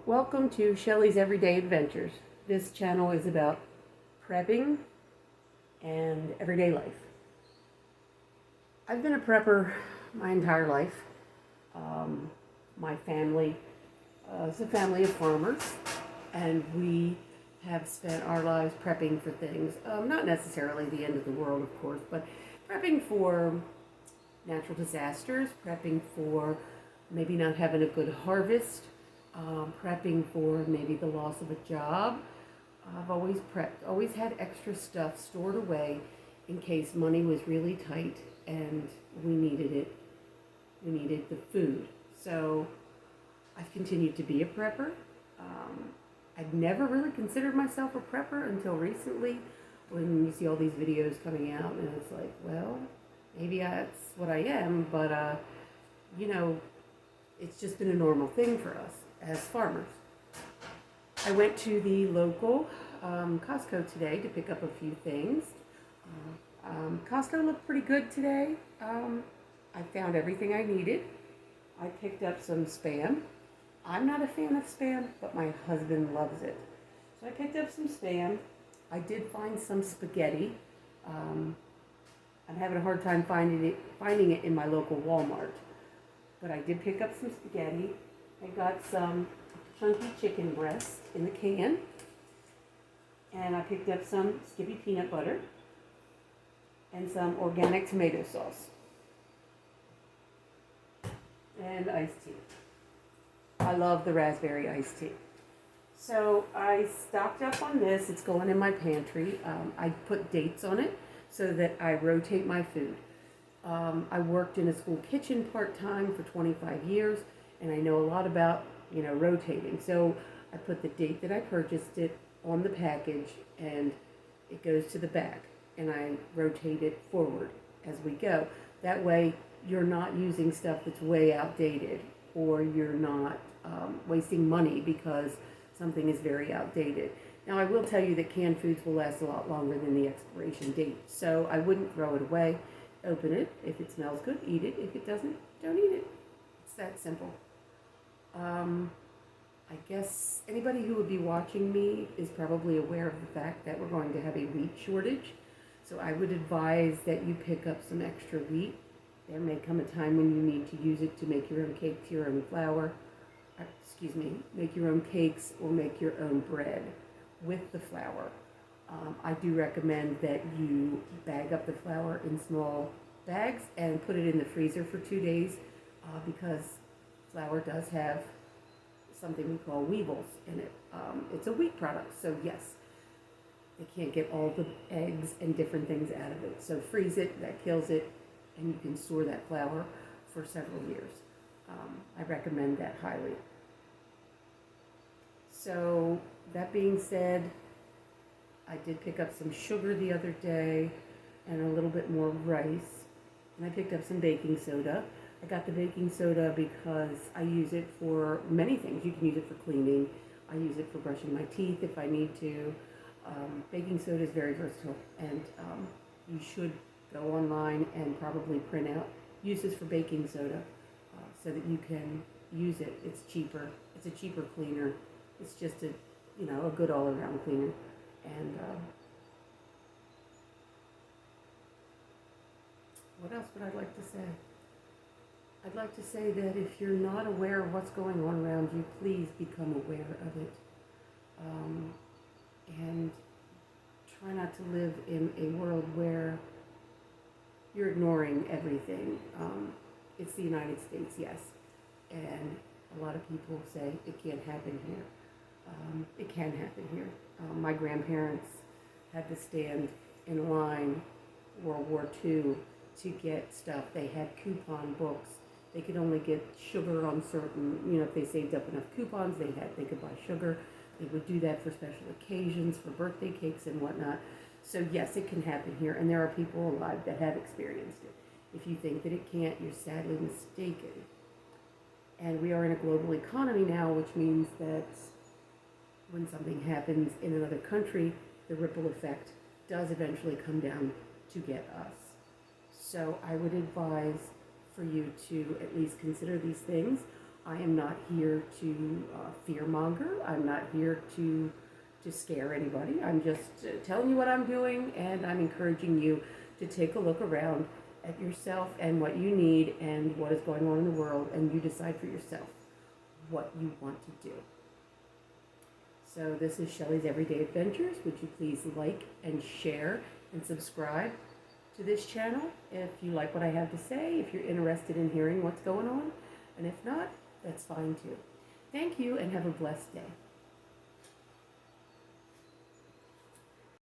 Welcome to Shelley's Everyday Adventures. This channel is about prepping and everyday life. I've been a prepper my entire life. My family is a family of farmers, and we have spent our lives prepping for things. Not necessarily the end of the world, of course, but prepping for natural disasters, prepping for maybe not having a good harvest, prepping for maybe the loss of a job. I've always prepped, always had extra stuff stored away in case money was really tight and we needed it. We needed the food. So I've continued to be a prepper. I'd never really considered myself a prepper until recently when you see all these videos coming out and it's like, well, maybe that's what I am, but it's just been a normal thing for us as farmers. I went to the local Costco today to pick up a few things. Costco looked pretty good today. I found everything I needed. I picked up some Spam. I'm not a fan of Spam, but my husband loves it. So I picked up some Spam. I did find some spaghetti. I'm having a hard time finding it in my local Walmart. But I did pick up some spaghetti. I got some chunky chicken breast in the can. And I picked up some Skippy peanut butter and some organic tomato sauce. And iced tea. I love the raspberry iced tea. So I stocked up on this. It's going in my pantry. I put dates on it so that I rotate my food. I worked in a school kitchen part-time for 25 years, and I know a lot about, rotating. So I put the date that I purchased it on the package, and it goes to the back, and I rotate it forward as we go. That way, you're not using stuff that's way outdated, or you're not wasting money because something is very outdated. Now, I will tell you that canned foods will last a lot longer than the expiration date, so I wouldn't throw it away. Open it. If it smells good, eat it. If it doesn't, don't eat it. It's that simple. I guess anybody who would be watching me is probably aware of the fact that we're going to have a wheat shortage. So I would advise that you pick up some extra wheat. There may come a time when you need to use it to make your own cakes, your own flour. Make your own cakes or make your own bread with the flour. I do recommend that you bag up the flour in small bags and put it in the freezer for 2 days because flour does have something we call weevils in it. It's a wheat product, so yes, they can't get all the eggs and different things out of it. So freeze it, that kills it, and you can store that flour for several years. I recommend that highly. So that being said, I did pick up some sugar the other day and a little bit more rice. And I picked up some baking soda. I got the baking soda because I use it for many things. You can use it for cleaning. I use it for brushing my teeth if I need to. Baking soda is very versatile, and you should go online and probably print out uses for baking soda so that you can use it. It's cheaper. It's a cheaper cleaner. It's just a good all-around cleaner. And what else would I like to say? I'd like to say that if you're not aware of what's going on around you, please become aware of it. And try not to live in a world where you're ignoring everything. It's the United States, yes. And a lot of people say it can't happen here. It can happen here. My grandparents had to stand in line World War II to get stuff. They had coupon books. They could only get sugar on certain, if they saved up enough coupons, they could buy sugar. They would do that for special occasions, for birthday cakes and whatnot. So yes, it can happen here, and there are people alive that have experienced it. If you think that it can't, you're sadly mistaken. And we are in a global economy now, which means that when something happens in another country, the ripple effect does eventually come down to get us. So I would advise for you to at least consider these things. I am not here to fearmonger. I'm not here to scare anybody. I'm just telling you what I'm doing, and I'm encouraging you to take a look around at yourself and what you need and what is going on in the world, and you decide for yourself what you want to do. So this is Shelley's Everyday Adventures. Would you please like and share and subscribe to this channel if you like what I have to say, if you're interested in hearing what's going on, and if not, that's fine too. Thank you and have a blessed day.